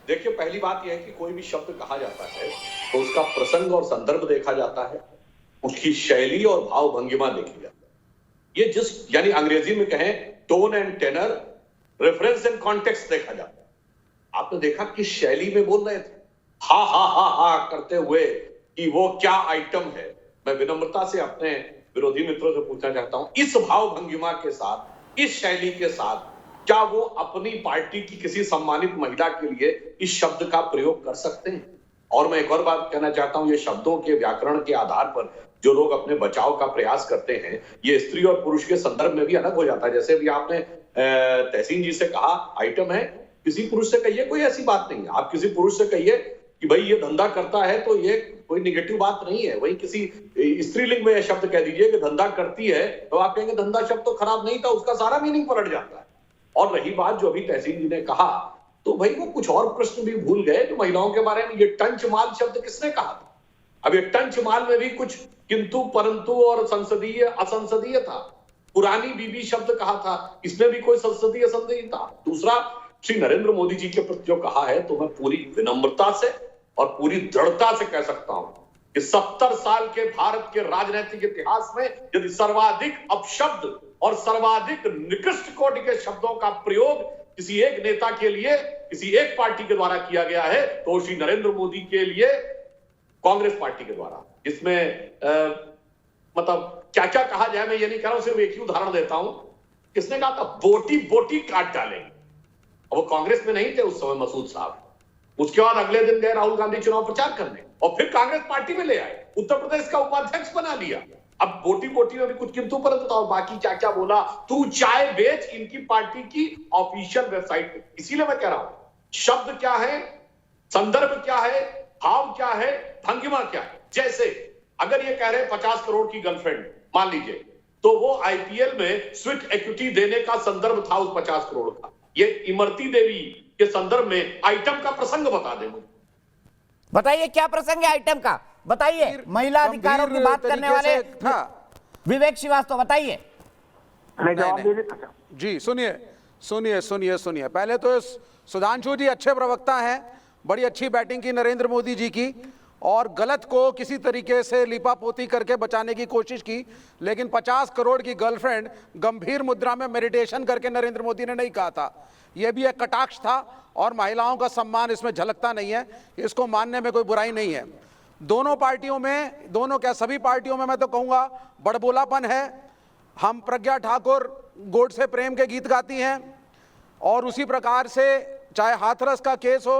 देखिए, पहली बात यह है कि कोई भी शब्द कहा जाता है तो उसका प्रसंग और संदर्भ देखा जाता है, उसकी शैली और भाव भंगिमा देखी जाती है। ये यानी अंग्रेजी में कहें tone and tenor, reference and context देखा जाता है। आपने देखा किस शैली में बोल रहे थे, हा हा हा हा करते हुए कि वो क्या आइटम है। मैं विनम्रता से अपने विरोधी मित्रों से पूछना चाहता हूं, इस भाव भंगिमा के साथ, इस शैली के साथ क्या वो अपनी पार्टी की किसी सम्मानित महिला के लिए इस शब्द का प्रयोग कर सकते हैं? और मैं एक और बात कहना चाहता हूं, ये शब्दों के व्याकरण के आधार पर जो लोग अपने बचाव का प्रयास करते हैं, ये स्त्री और पुरुष के संदर्भ में भी अलग हो जाता है। जैसे भी आपने तहसीन जी से कहा आइटम है, किसी पुरुष से कहिए कोई ऐसी बात नहीं है। आप किसी पुरुष से कहिए कि भाई ये धंधा करता है तो ये कोई निगेटिव बात नहीं है। वही किसी स्त्रीलिंग में यह शब्द कह दीजिए कि धंधा करती है, तो आप कहेंगे धंधा शब्द तो खराब नहीं था, उसका सारा मीनिंग पलट जाता है। और रही बात जो अभी तहसीन जी ने कहा, तो भाई वो कुछ और प्रश्न भी भूल गए जो महिलाओं के बारे में। ये टंच माल शब्द किसने कहा था? अब ये टंच माल में भी कुछ किंतु परंतु और संसदीय असंसदीय था। पुरानी बीबी शब्द कहा था, इसमें भी कोई संसदीय असंसदीय था। दूसरा, श्री नरेंद्र मोदी जी के प्रति जो कहा है, तो मैं पूरी विनम्रता से और पूरी दृढ़ता से कह सकता हूं कि 70 साल के भारत के राजनीतिक इतिहास में यदि सर्वाधिक अपशब्द और सर्वाधिक निकृष्ट कोटि के शब्दों का प्रयोग किसी एक नेता के लिए, किसी एक पार्टी के द्वारा किया गया है, तो श्री नरेंद्र मोदी के लिए कांग्रेस पार्टी के द्वारा। इसमें मतलब क्या क्या कहा जाए, मैं ये नहीं कह रहा हूं, सिर्फ एक ही उदाहरण देता हूं। किसने कहा था बोटी बोटी काट डालेंगे? वो कांग्रेस में नहीं थे उस समय मसूद साहब। उसके बाद अगले दिन गए राहुल गांधी चुनाव प्रचार करने और फिर कांग्रेस पार्टी में ले आए, उत्तर प्रदेश का उपाध्यक्ष बना लिया। अब बोटी बोटी में भी कुछ किंतु परंतु और बाकी क्या क्या बोला, तू चाय बेच, इनकी पार्टी की ऑफिशियल वेबसाइट पे। इसीलिए मैं कह रहा हूं, शब्द क्या है, संदर्भ क्या है, भाव क्या है, भंगिमा क्या है। जैसे अगर ये कह रहे 50 करोड़ की गर्लफ्रेंड मान लीजिए, तो वो आईपीएल में स्विट इक्विटी देने का संदर्भ था उस 50 करोड़ का। ये इमरती देवी के संदर्भ में आइटम का प्रसंग बता दें मुझे। बताइए क्या प्रसंग है आइटम का, बताइए। महिला अधिकारों की बात करने वाले विवेक श्रीवास्तव, बताइए। जी सुनिए सुनिए सुनिए सुनिए, पहले तो सुधांशु जी अच्छे प्रवक्ता हैं, बड़ी अच्छी बैटिंग की नरेंद्र मोदी जी की, और गलत को किसी तरीके से लिपापोती करके बचाने की कोशिश की। लेकिन 50 करोड़ की गर्लफ्रेंड गंभीर मुद्रा में मेडिटेशन करके नरेंद्र मोदी ने नहीं कहा था। यह भी एक कटाक्ष था और महिलाओं का सम्मान इसमें झलकता नहीं है, इसको मानने में कोई बुराई नहीं है। दोनों पार्टियों में, दोनों क्या सभी पार्टियों में मैं तो कहूँगा बड़बोलापन है। हम प्रज्ञा ठाकुर गोडसे प्रेम के गीत गाती हैं और उसी प्रकार से चाहे हाथरस का केस हो,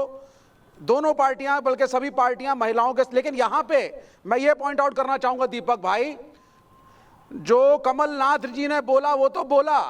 दोनों पार्टियां बल्कि सभी पार्टियां महिलाओं के। लेकिन यहां पे मैं ये पॉइंट आउट करना चाहूंगा दीपक भाई, जो कमलनाथ जी ने बोला वो तो बोला,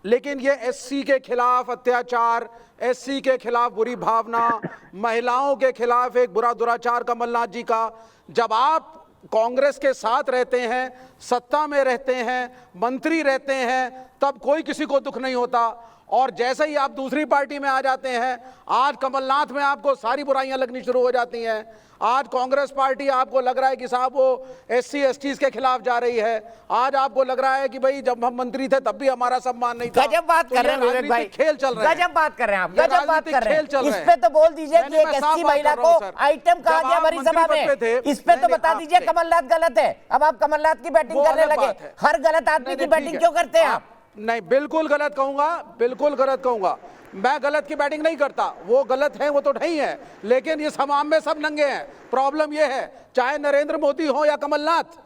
लेकिन ये एससी के खिलाफ अत्याचार, एससी के खिलाफ बुरी भावना, महिलाओं के खिलाफ एक बुरा दुराचार कमलनाथ जी का। जब आप कांग्रेस के साथ रहते हैं, सत्ता में रहते हैं, मंत्री रहते हैं, तब कोई किसी को दुख नहीं होता, और जैसे ही आप दूसरी पार्टी में आ जाते हैं, आज कमलनाथ में आपको सारी बुराइयां लगनी शुरू हो जाती हैं। आज कांग्रेस पार्टी आपको लग रहा है कि साहब वो एससी एसटीज के खिलाफ जा रही है। आज आपको लग रहा है कि भाई जब हम मंत्री थे तब भी हमारा सम्मान नहीं था। गजब बात कर रहे हैं विवेक भाई, खेल चल रहा है, गजब बात कर रहे हैं आप, गजब बात कर रहे हैं। इस पे तो बोल दीजिए कि एक एससी महिला को आइटम कहा गया भरी सभा में, इस पे तो बता दीजिए कमलनाथ गलत है। अब आप कमलनाथ की बैटिंग करने लगे, हर गलत आदमी की बैटिंग क्यों करते हैं आप? नहीं, बिल्कुल गलत कहूंगा, बिल्कुल गलत कहूंगा। मैं गलत की बैटिंग नहीं करता, वो गलत है वो तो नहीं है, लेकिन इस हमाम में सब नंगे हैं। प्रॉब्लम ये है, चाहे नरेंद्र मोदी हो या कमलनाथ,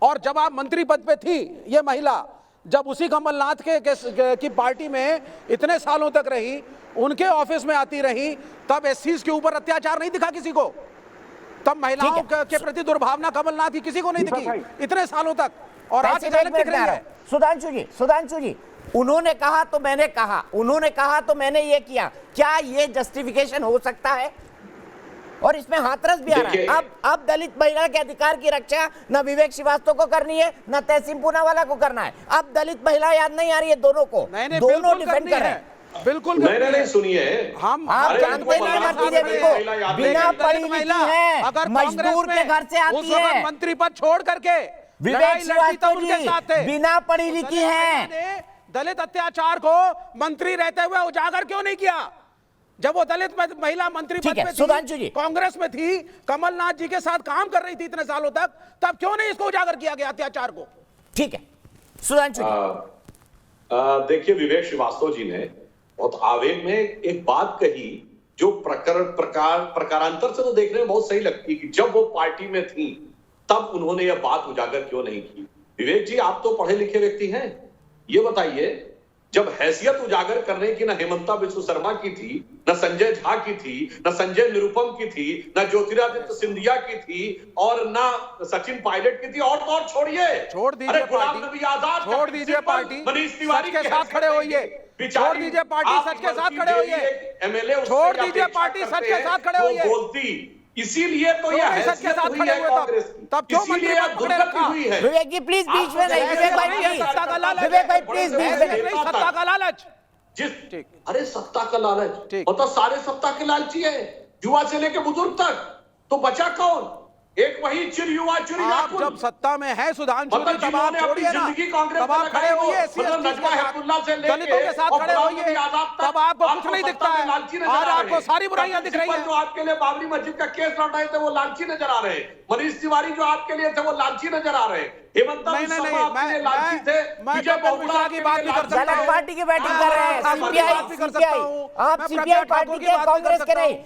और जब आप मंत्री पद पे थी ये महिला, जब उसी कमलनाथ की पार्टी में इतने सालों तक रही, उनके ऑफिस में आती रही, तब एससीज के ऊपर अत्याचार नहीं दिखा किसी को, तब महिलाओं के प्रति दुर्भावना कमलनाथ की किसी को नहीं दिखी इतने सालों तक, और आज अचानक दिख रही है। सुधांशु जी, उन्होंने कहा तो मैंने कहा, उन्होंने कहा तो मैंने ये किया, क्या ये जस्टिफिकेशन हो सकता है? और इसमें हाथरस भी आ रहा है। अब दलित महिला के अधिकार की रक्षा न विवेक श्रीवास्तव को करनी है, न तहसीन पूनावाला को करना है। अब दलित महिला याद नहीं आ रही है दोनों को, दोनों डिफेंड कर रहे हैं। बिल्कुल नहीं सुनिए, आप जानते हैं बीजेपी को बिना पढ़ी लिखी है, अगर मजदूर के घर से आती है, मंत्री पद छोड़ करके विवेक श्रीवास्तव जी बिना पढ़ी लिखी है। दलित अत्याचार को मंत्री रहते हुए उजागर क्यों नहीं किया? जब वो दलित महिला मंत्री ठीक पद है, पे सुधांशु जी। थी, कांग्रेस में थी, कमलनाथ जी के साथ काम कर रही थी इतने सालों तक, तब क्यों नहीं इसको उजागर किया गया अत्याचार को? ठीक है, सुधांशु जी। देखिए, विवेक श्रीवास्तव जी ने बहुत आवेग में एक बात कही जो प्रकारांतर से तो देखने में बहुत सही लगती कि जब वो पार्टी में थी तब उन्होंने यह बात उजागर क्यों नहीं की। विवेक जी, आप तो पढ़े लिखे व्यक्ति हैं, ये बताइए, जब हैसियत उजागर करने की न हेमंता बिस्व शर्मा की थी, न संजय झा की थी, न संजय निरुपम की थी, न ज्योतिरादित्य सिंधिया की थी, और न सचिन पायलट की थी, और तो और छोड़िए, छोड़ दीजिए पार्टी, छोड़ दीजिए पार्टी, मनीष तिवारी के साथ खड़े होइए, छोड़ दीजिए पार्टी, सच के साथ खड़े होइए, एमएलए, छोड़ दीजिए पार्टी, सच के साथ खड़े होइए, बोलती, इसीलिए तो यह सच के साथ खड़े हुए, तब क्यों मंत्री पद पकड़े रखा? विवेक जी प्लीज बीच में नहीं, विवेक भाई प्लीज, विवेक भाई प्लीज बीच में नहीं। सत्ता का लालच, ठीक, अरे सत्ता का लालच, मतलब सारे सत्ता के लालची है, युवा से लेके बुजुर्ग तक, तो बचा कौन? एक वही चिर युवा चुरी आप जब सत्ता में है सुधांशु जी, तब आप छोड़िए ना, तब आप खड़े होइए, दलितों के साथ खड़े होइए, तब आपको कुछ नहीं दिखता है, आज आपको सारी बुराइयां दिख रही हैं। जो आपके लिए बाबरी मस्जिद का केस लड़ रहे थे वो लालची नजर आ रहे हैं, मनीष तिवारी जो आपके लिए थे वो लालची नजर आ रहे हैं, हेमंता बिस्व शर्मा आपके लिए लालची थे, विजय बहुगुणा की बात नहीं कर सकता, गलत पार्टी की बैटिंग कर रहे हैं, सीपीआई, आप सीपीआई पार्टी के, कांग्रेस के नहीं।